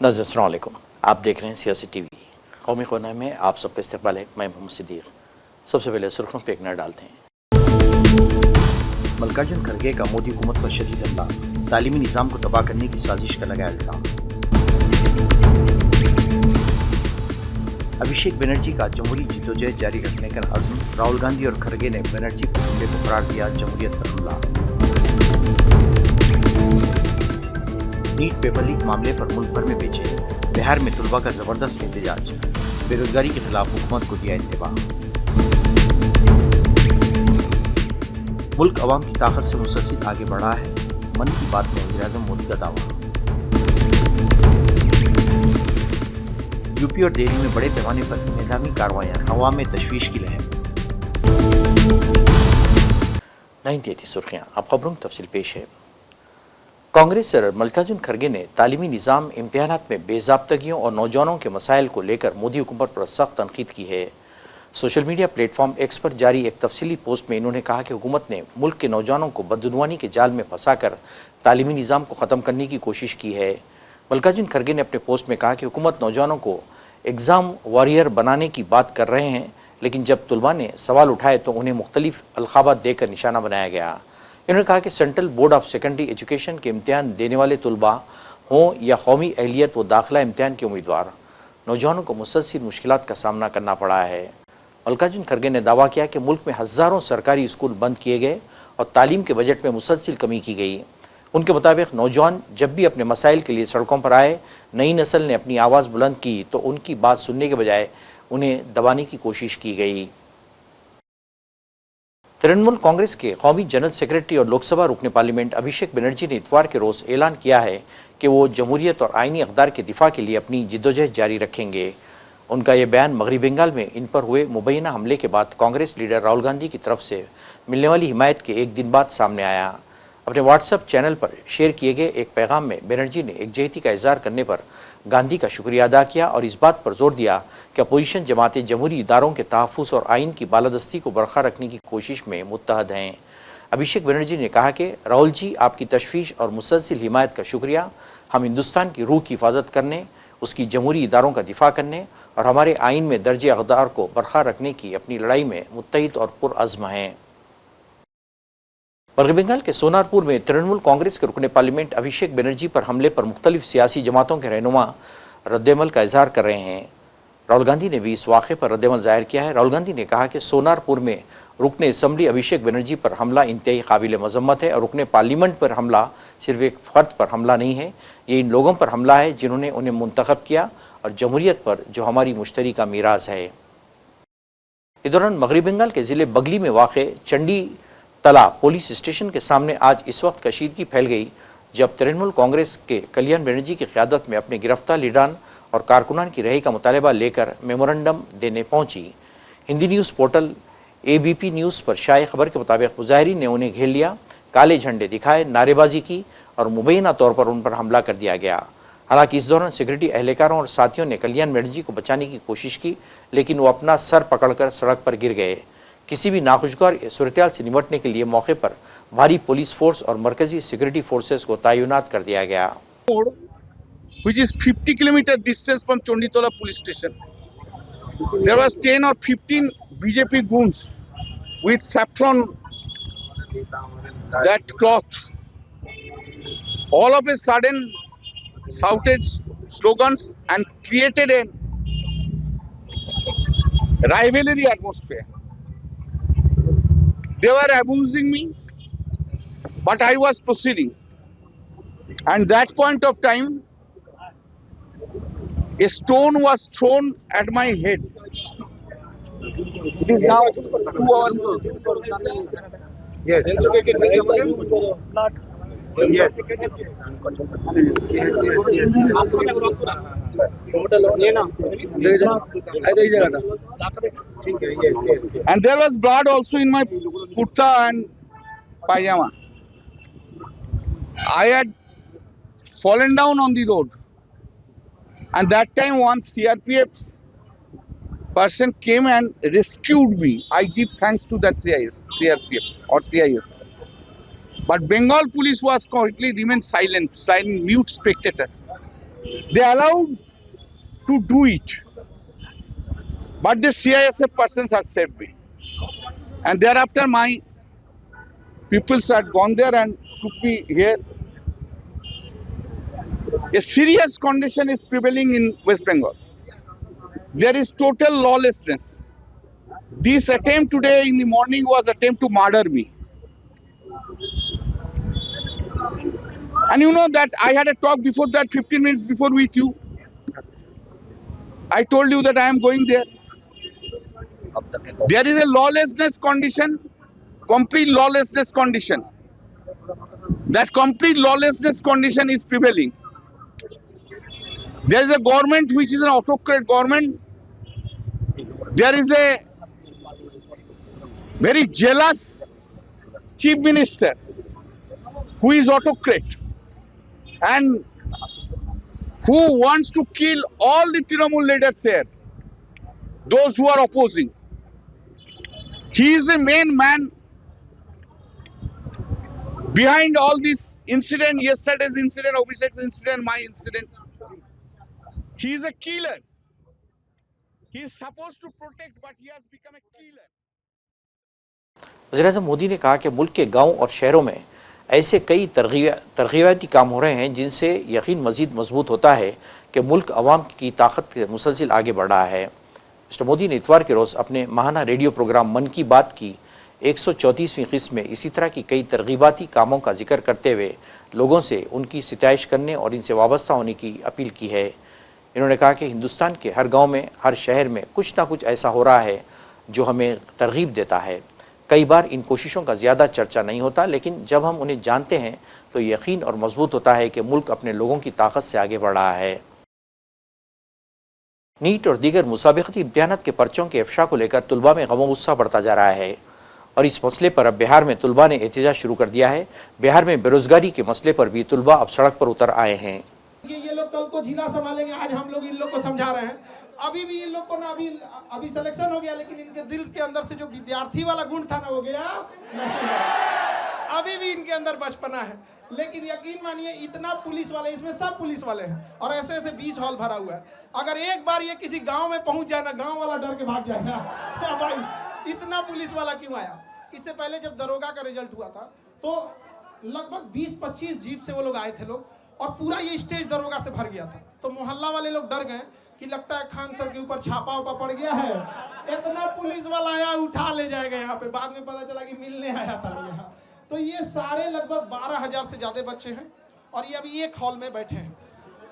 नाज़रीन अस्सलाम वालेकुम, आप देख रहे हैं सियासी टीवी। कौमी ख़ुना में आप सबका इस्तकबाल है। मैं मोहम्मद सिद्दीक़। सबसे पहले सुर्खियों पर एक नज़र डालते हैं। मल्लिकार्जुन खड़गे का मोदी हुकूमत पर शदीद हमला, तालीमी निज़ाम को तबाह करने की साजिश का लगाया इल्ज़ाम। अभिषेक बनर्जी का जमहूरी जिद्दोजहद जारी रखने का अज़्म, राहुल गांधी और खड़गे ने बनर्जी को हमले को करार दिया जमहूरियत पर हमला। नीट पेपर लीक मामले पर मुल्क भर में बेचैनी, बिहार में तलबा का जबरदस्त एहतजाज, बेरोजगारी के खिलाफ हुकूमत को दिया इंतबाह। मुल्क अवाम की ताकत से मुसलसल आगे बढ़ा है, मन की बात में वज़ीर-ए-आज़म मोदी का दावा। यूपी और दिल्ली में बड़े पैमाने पर निलामी कार्रवाइयां, हवा में तशवीश की लहर। नहीं देती सुर्खियां, अब खबरों की तफसील पेश है। कांग्रेस सदर मल्लिकार्जुन खड़गे ने तालीमी निज़ाम, इम्तिहानात में बेज़ाब्तगियों और नौजवानों के मसाइल को लेकर मोदी हुकूमत पर सख्त तनकीद की है। सोशल मीडिया प्लेटफॉर्म एक्स पर जारी एक तफसीली पोस्ट में इन्होंने कहा कि हुकूमत ने मुल्क के नौजवानों को बददुनवानी के जाल में फंसाकर तालीमी निज़ाम को ख़त्म करने की कोशिश की है। मल्लिकार्जुन खड़गे ने अपने पोस्ट में कहा कि हुकूमत नौजवानों को एग्ज़ाम वॉरियर बनाने की बात कर रहे हैं, लेकिन जब तलबा ने सवाल उठाए तो उन्हें मुख्तलिफ अलक़ाबात देकर निशाना बनाया गया। इन्होंने कहा कि central board of secondary education के इम्तिहान देने वाले तलबा हों या कौमी अहलियत व दाखिला इम्तिहान के उम्मीदवार, नौजवानों को मुसलसल मुश्किलात का सामना करना पड़ा है। मल्लिकार्जुन खड़गे ने दावा किया कि मुल्क में हज़ारों सरकारी स्कूल बंद किए गए और तालीम के बजट में मुसलसल कमी की गई। उनके मुताबिक नौजवान जब भी अपने मसाइल के लिए सड़कों पर आए, नई नस्ल ने अपनी आवाज़ बुलंद की तो उनकी बात सुनने के बजाय उन्हें दबाने की कोशिश की गई। तृणमूल कांग्रेस के कौमी जनरल सेक्रेटरी और लोकसभा रुकने पार्लियामेंट अभिषेक बनर्जी ने इतवार के रोज़ ऐलान किया है कि वो जमहूरियत और आइनी अक़दार के दिफा के लिए अपनी जिद्दोजहद जारी रखेंगे। उनका यह बयान मगरबी बंगाल में इन पर हुए मुबैना हमले के बाद कांग्रेस लीडर राहुल गांधी की तरफ से मिलने वाली हिमायत के एक दिन बाद सामने आया। अपने व्हाट्सएप चैनल पर शेयर किए गए एक पैगाम में बनर्जी ने एकजहती का इज़हार करने पर गांधी का शुक्रिया अदा किया और इस बात पर जोर दिया कि अपोजिशन जमातें जमहूरी इदारों के तहफ़्फ़ुज़ और आइन की बालादस्ती को बरकरार रखने की कोशिश में मुत्तहद हैं। अभिषेक बनर्जी ने कहा कि राहुल जी, आपकी तशवीश और मुसलसल हिमायत का शुक्रिया। हम हिंदुस्तान की रूह की हिफाजत करने, उसकी जमहूरी इदारों का दिफा करने और हमारे आइन में दर्जे अक़दार को बरकरार रखने की अपनी लड़ाई में मुत्तहिद और पुरअज़्म हैं। मगरबी बंगाल के सोनारपुर में तृणमूल कांग्रेस के रुकने पार्लियामेंट अभिषेक बनर्जी पर हमले पर मुख्तलिफ सियासी जमातों के रहनुमा रद्दमल का इजहार कर रहे हैं। राहुल गांधी ने भी इस वाक़े पर रद्दमल जाहिर किया है। राहुल गांधी ने कहा कि सोनारपुर में रुकने असम्बली अभिषेक बनर्जी पर हमला इंतहाई काबिल मज़म्मत है और रुकने पार्लियामेंट पर हमला सिर्फ एक फ़र्द पर हमला नहीं है, ये इन लोगों पर हमला है जिन्होंने उन्हें मुंतखब किया और जमहूरियत पर जो हमारी मुश्तरका मीरास है। इस दौरान मगरबी बंगाल के ज़िले बगली में वाक़ चंडी तला पुलिस स्टेशन के सामने आज इस वक्त कशीदगी फैल गई जब तृणमूल कांग्रेस के कल्याण बनर्जी की क़यादत में अपने गिरफ्तार लीडरान और कारकुनान की रिहाई का मुतालबा लेकर मेमोरेंडम देने पहुंची। Hindi news portal ABP news पर शाये खबर के मुताबिक मुजाहिरीन ने उन्हें घेर लिया, काले झंडे दिखाए, नारेबाजी की और मुबैना तौर पर उन पर हमला कर दिया गया। हालांकि इस दौरान सिक्योरिटी एहलकारों और साथियों ने कल्याण बनर्जी को बचाने की कोशिश की, लेकिन वो अपना सर पकड़कर सड़क पर गिर गए। किसी भी नाखुशगवार सूरत-ए-हाल से निपटने के लिए मौके पर भारी पुलिस फोर्स और मरकजी सिक्योरिटी फोर्सेस को तैनात कर दिया गया। Which is 50 kilometer distance from Chonditola police station. There was 10 or 15 BJP goons with saffron that cloth. All of a sudden shouted slogans and created a rivalry atmosphere. They were abusing me, but I was proceeding. And that point of time, a stone was thrown at my head. It is now 2 hours ago. Yes. Yes. And there was blood also in my kurta and pajama. I had fallen down on the road. And that time one CRPF person came and rescued me. I give thanks to that CRPF or CIS. But Bengal police was completely remained silent, mute spectator. They allowed to do it, but the CISF persons have saved me. And thereafter, my peoples had gone there and took me here. A serious condition is prevailing in West Bengal. There is total lawlessness. This attempt today in the morning was attempt to murder me. And you know that I had a talk before that 15 minutes before with you. I told you that I am going there. There is a lawlessness condition, complete lawlessness condition. That complete lawlessness condition is prevailing. There is a government which is an autocrat government. There is a very jealous chief minister who is autocrat and who wants to kill all the Trinamool leaders there, those who are opposing. He is the main man behind all this incident, yesterday's incident, Abhishek's incident, my incident. He is a killer. He is supposed to protect, but he has become a killer. वज़ीर-ए-आज़म मोदी ने कहा कि मुल्क के गाँव और शहरों में ऐसे कई तरगीबाती काम हो रहे हैं जिनसे यकीन मज़ीद मजबूत होता है कि मुल्क अवाम की ताकत के मुसलसिल आगे बढ़ रहा है। मिस्टर मोदी ने इतवार के रोज़ अपने माहाना रेडियो प्रोग्राम मन की बात की 134वीं किस्म में इसी तरह की कई तरगीबाती कामों का जिक्र करते हुए लोगों से उनकी सिताइश करने और इनसे वाबस्ता होने की अपील की है। इन्होंने कहा कि हिंदुस्तान के हर गाँव में, हर शहर में कुछ ना कुछ ऐसा हो रहा है जो हमें तरगीब देता है। कई बार इन कोशिशों का ज़्यादा चर्चा नहीं होता, लेकिन जब हम उन्हें जानते हैं तो यकीन और मजबूत होता है कि मुल्क अपने लोगों की ताकत से आगे बढ़ रहा है। नीट और दीगर मुसाबिकती इम्तिहानात के पर्चों के अफशा को लेकर तुलबा में गम गुस्सा बढ़ता जा रहा है और इस मसले पर अब बिहार में तुलबा ने एहतजाज शुरू कर दिया है। बिहार में बेरोजगारी के मसले पर भी तुलबा अब सड़क पर उतर आए हैं। ये लोग कल को जिला संभालेंगे, आज हम लोग इन लोग को समझा रहे हैं। अभी भी इन लोग को ना अभी सिलेक्शन हो गया, लेकिन इनके दिल के अंदर से जो विद्यार्थी वाला गुण था ना वो गया नहीं। अभी भी इनके अंदर बचपना है, लेकिन यकीन मानिए इतना पुलिस वाले, इसमें सब पुलिस वाले हैं और ऐसे ऐसे 20 हॉल भरा हुआ है। अगर एक बार ये किसी गांव में पहुंच जाए ना, गांव वाला डर के भाग जाएगा। भाई इतना पुलिस वाला क्यों आया? इससे पहले जब दरोगा का रिजल्ट हुआ था तो लगभग 20-25 जीप से वो लोग आए थे लोग, और पूरा ये स्टेज दरोगा से भर गया था। तो मोहल्ला वाले लोग डर गए कि लगता है खान सर के ऊपर छापा उपा पड़ गया है, इतना पुलिस वाला आया उठा ले जाएगा यहाँ पे। बाद में पता चला कि मिलने आया था लोग यहाँ। तो ये सारे लगभग 12,000 से ज्यादा बच्चे हैं और ये अभी एक हॉल में बैठे हैं।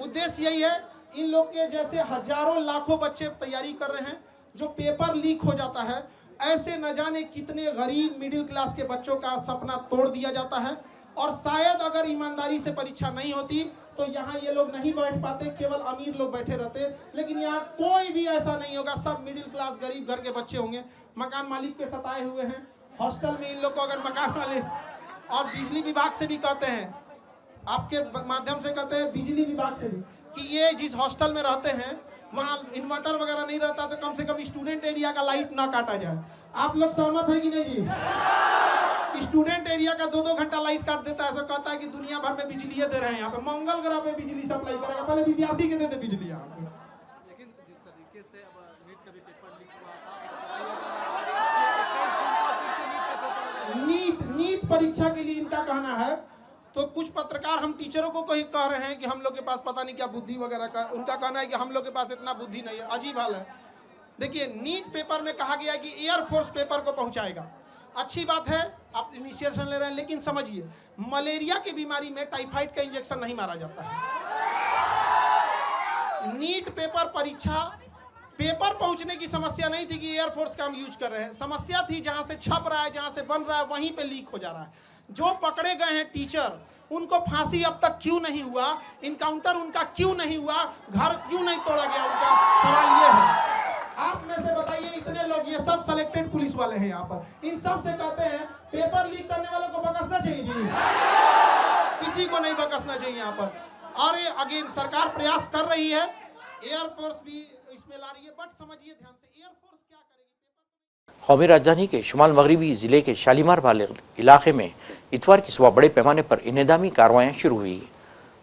उद्देश्य यही है, इन लोग के जैसे हजारों लाखों बच्चे तैयारी कर रहे हैं, जो पेपर लीक हो जाता है, ऐसे न जाने कितने गरीब मिडिल क्लास के बच्चों का सपना तोड़ दिया जाता है। और शायद अगर ईमानदारी से परीक्षा नहीं होती तो यहाँ ये लोग नहीं बैठ पाते, केवल अमीर लोग बैठे रहते। लेकिन यहाँ कोई भी ऐसा नहीं होगा, सब मिडिल क्लास गरीब घर के बच्चे होंगे। मकान मालिक के सताए हुए हैं हॉस्टल में। इन लोग को अगर मकान मालिक और बिजली विभाग से भी कहते हैं, आपके माध्यम से कहते हैं बिजली विभाग से भी, कि ये जिस हॉस्टल में रहते हैं वहाँ इन्वर्टर वगैरह नहीं रहता, तो कम से कम स्टूडेंट एरिया का लाइट ना काटा जाए। आप लोग सहमत है कि नहीं जी? स्टूडेंट एरिया का 2-2 घंटा लाइट काट देता है, ऐसा कहता है कि दुनिया भर में बिजली दे रहे हैं। यहाँ पे मंगल ग्रह पे बिजली सप्लाई करेगा, पहले विद्यार्थी के दे बिजली यहाँ पे। लेकिन जिस तरीके से अब नीट का भी पेपर लीक हुआ था, नीट परीक्षा के लिए इनका कहना है, तो कुछ पत्रकार हम टीचरों को कह रहे हैं कि हम लोग के पास पता नहीं क्या बुद्धि वगैरह का। उनका कहना है कि हम लोग के पास इतना बुद्धि नहीं है। अजीब हाल है। देखिए, नीट पेपर में कहा गया है कि एयरफोर्स पेपर को पहुंचाएगा। अच्छी बात है, आप इनिशिएशन ले रहे हैं, लेकिन समझिए मलेरिया की बीमारी में टाइफाइड का इंजेक्शन नहीं मारा जाता है। नीट पेपर परीक्षा पेपर पहुंचने की समस्या नहीं थी कि एयरफोर्स का हम यूज कर रहे हैं। समस्या थी जहां से छप रहा है, जहां से बन रहा है, वहीं पे लीक हो जा रहा है। जो पकड़े गए हैं टीचर, उनको फांसी अब तक क्यों नहीं हुआ? इनकाउंटर उनका क्यों नहीं हुआ? घर क्यों नहीं तोड़ा गया? उनका सवाल ये है। आप में से बताइए, इतने लोग, ये सब सिलेक्टेड पुलिस वाले हैं यहाँ पर, इन सब से कहते हैं पेपर लीक करने वालों को बकसना चाहिए जी? किसी को नहीं बकसना चाहिए यहाँ पर। और अगेन सरकार प्रयास कर रही है, एयरफोर्स भी इसमें ला रही है, बट समझिए ध्यान से, एयरफोर्स क्या करेगी? कौमी राजधानी के शुमाल मगरबी ज़िले के शालीमार वाले इलाके में इतवार की सुबह बड़े पैमाने पर इन्हेदामी कार्रवाइयाँ शुरू हुई।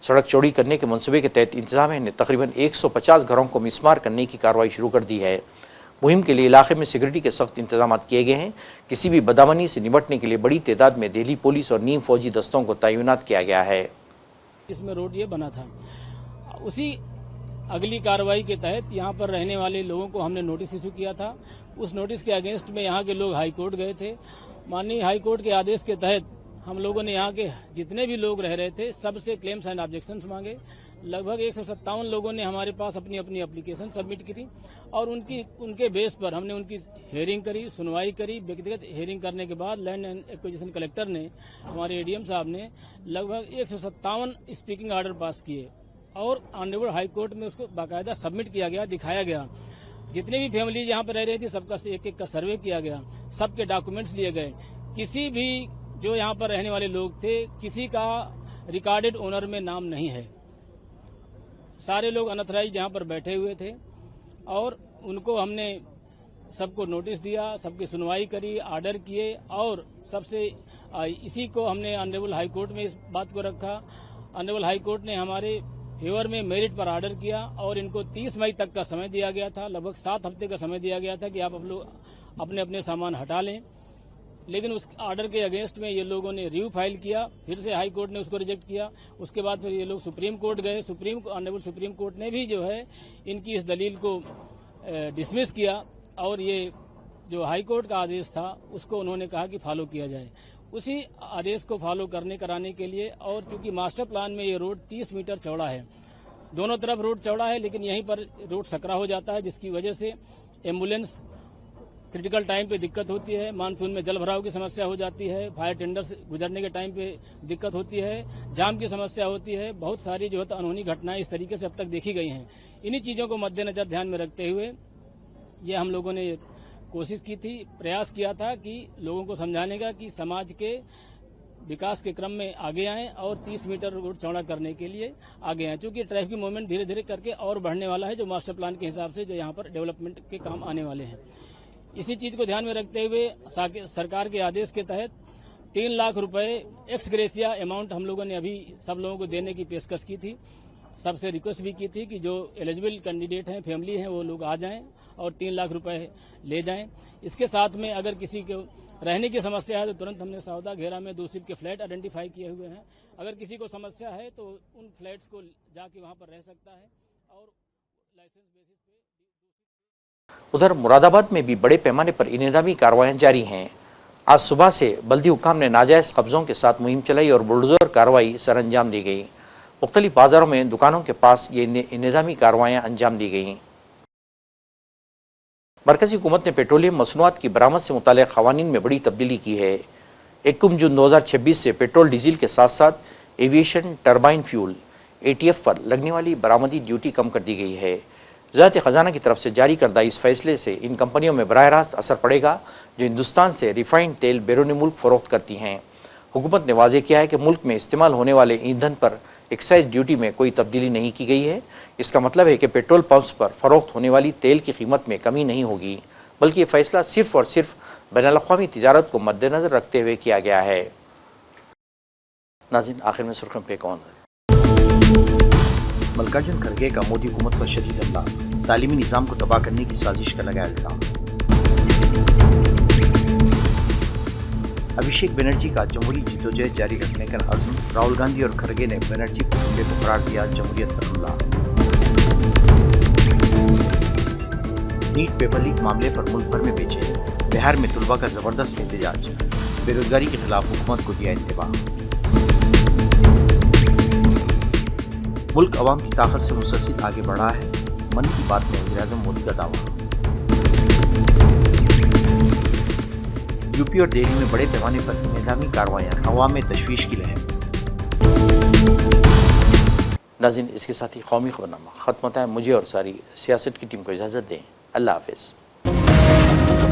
सड़क चौड़ी करने के मंसूबे के तहत इंतजामिया ने तकरीबन 150 घरों को मिसमार करने की कार्रवाई शुरू कर दी है। मुहिम के लिए इलाके में सिक्योरिटी के सख्त इंतजाम किए गए हैं। किसी भी बदअमनी से निपटने के लिए बड़ी तादाद में दिल्ली पुलिस और नीम फौजी दस्तों को तैनात किया गया है। इसमें रोड ये बना था, उसी अगली कार्रवाई के तहत यहाँ पर रहने वाले लोगों को हमने नोटिस इशू किया था। उस नोटिस के अगेंस्ट में यहाँ के लोग हाई कोर्ट गए थे। माननीय हाई कोर्ट के आदेश के तहत हम लोगों ने यहाँ के जितने भी लोग रह रहे थे सबसे क्लेम्स एंड ऑब्जेक्शंस मांगे। लगभग 157 लोगों ने हमारे पास अपनी अपनी एप्लीकेशन सबमिट की और उनके बेस पर हमने उनकी हेयरिंग करी, सुनवाई करी। व्यक्तिगत हेयरिंग करने के बाद लैंड एंड एक्विजिशन कलेक्टर ने, हमारे एडीएम साहब ने लगभग 157 स्पीकिंग ऑर्डर पास किए और ऑनरेबल हाई कोर्ट में उसको बाकायदा सबमिट किया गया, दिखाया गया। जितनी भी फैमिलीज यहाँ पर रह रही थी सबका एक एक का सर्वे किया गया, सबके डॉक्यूमेंट्स लिए गए। किसी भी जो यहाँ पर रहने वाले लोग थे, किसी का रिकॉर्डेड ओनर में नाम नहीं है। सारे लोग अनऑथराइज्ड यहाँ पर बैठे हुए थे और उनको हमने सबको नोटिस दिया, सबकी सुनवाई करी, ऑर्डर किए और सबसे इसी को हमने ऑनरेबल हाई कोर्ट में इस बात को रखा। ऑनरेबल हाई कोर्ट ने हमारे फेवर में मेरिट पर ऑर्डर किया और इनको 30 मई तक का समय दिया गया था। लगभग 7 हफ्ते का समय दिया गया था कि आप लोग अपने अपने सामान हटा लें। लेकिन उस ऑर्डर के अगेंस्ट में ये लोगों ने रिव्यू फाइल किया, फिर से हाई कोर्ट ने उसको रिजेक्ट किया। उसके बाद फिर ये लोग सुप्रीम कोर्ट गए। ऑनरेबल सुप्रीम कोर्ट ने भी जो है इनकी इस दलील को डिसमिस किया और ये जो हाई कोर्ट का आदेश था उसको उन्होंने कहा कि फॉलो किया जाए। उसी आदेश को फॉलो कराने के लिए, और चूंकि मास्टर प्लान में ये रोड 30 मीटर चौड़ा है, दोनों तरफ रोड चौड़ा है लेकिन यहीं पर रोड सकरा हो जाता है, जिसकी वजह से एम्बुलेंस क्रिटिकल टाइम पे दिक्कत होती है। मानसून में जल भराव की समस्या हो जाती है, फायर टेंडर गुजरने के टाइम पे दिक्कत होती है, जाम की समस्या होती है। बहुत सारी जो है अनहोनी घटनाएं इस तरीके से अब तक देखी गई हैं। इन्हीं चीजों को मद्देनजर ध्यान में रखते हुए ये हम लोगों ने कोशिश की थी, प्रयास किया था कि लोगों को समझाने का कि समाज के विकास के क्रम में आगे आएं और 30 मीटर रोड चौड़ा करने के लिए आगे आएं। चूंकि ट्रैफिक मूवमेंट धीरे धीरे करके और बढ़ने वाला है, जो मास्टर प्लान के हिसाब से जो यहाँ पर डेवलपमेंट के काम आने वाले हैं। इसी चीज को ध्यान में रखते हुए सरकार के आदेश के तहत 3 लाख रुपए एक्स ग्रेसिया अमाउंट हम लोगों ने अभी सब लोगों को देने की पेशकश की थी। सबसे रिक्वेस्ट भी की थी कि जो एलिजिबल कैंडिडेट हैं, फैमिली हैं, वो लोग आ जाएं और 3 लाख रुपए ले जाएं। इसके साथ में अगर किसी को रहने की समस्या है तो तुरंत हमने सौदा घेरा में 2 के फ्लैट आइडेंटिफाई किए हुए हैं। अगर किसी को समस्या है तो उन फ्लैट्स को जाके वहां पर रह सकता है और लाइसेंस बेसिस पे। उधर मुरादाबाद में भी बड़े पैमाने पर इंतजामी कार्रवाइयां जारी हैं। आज सुबह से बल्दी हुक्काम ने नाजायज कब्जों के साथ मुहिम चलाई और बुलडोजर कार्रवाई सर अंजाम दी गई। मुख्तलिफ बाजारों में दुकानों के पास ये इंतजामी कार्रवाइयां अंजाम दी गई। मरकजी हुकूमत ने पेट्रोलियम मसनूआत की बरामद से मुताल्लिक़ क़वानीन में बड़ी तब्दीली की है। 1 जून 2026 से पेट्रोल डीजल के साथ साथ एविएशन टर्बाइन फ्यूल ATF पर लगने वाली बरामदी ड्यूटी कम कर दी गई है। वज़ारत ख़ज़ाना की तरफ से जारी करदा इस फैसले से इन कंपनियों में बराह रास्त असर पड़ेगा जो हिंदुस्तान से रिफाइंड तेल बैरून मुल्क फ़रोख्त करती हैं। हुकूमत ने वाज़ेह किया है कि मुल्क में इस्तेमाल होने वाले ईंधन पर एक्साइज ड्यूटी में कोई तब्दीली नहीं की गई है। इसका मतलब है कि पेट्रोल पंप्स पर फ़रोख्त होने वाली तेल की कीमत में कमी नहीं होगी, बल्कि ये फैसला सिर्फ और सिर्फ बैनुल-अक़वामी तिजारत को मद्देनज़र रखते हुए किया गया है। नाज़रीन, आखिर में सुर्ख़ियों पे कौन है? मल्लिकार्जुन खड़गे का मोदी हुकूमत पर शदीद हमला, तालीमी निज़ाम को तबाह करने की साजिश का लगाया इल्ज़ाम। अभिषेक बनर्जी का जमहूरी जिद्दोजहद जारी रखने का अज़्म, राहुल गांधी और खड़गे ने बनर्जी को हमले को करार दिया जमहूरियत पर हमला। नीट पेपर लीक मामले पर मुल्क भर में बेचैनी, बिहार में तुलबा का जबरदस्त एहतजाज, बेरोजगारी के खिलाफ हुकूमत को दिया इंतबाह। मुल्क अवाम की ताकत से मुसलसल आगे बढ़ा है, मन की बात में वज़ीर-ए-आज़म मोदी का दावा। यूपी और दिल्ली में बड़े पैमाने पर इंतजामी कार्रवाइयां, हवा में तशवीश की लहर। नाज़रीन, इसके साथ ही कौमी खबरनामा खत्म होता है। मुझे और सारी सियासत की टीम को इजाज़त दें। अल्लाह हाफ़िज़।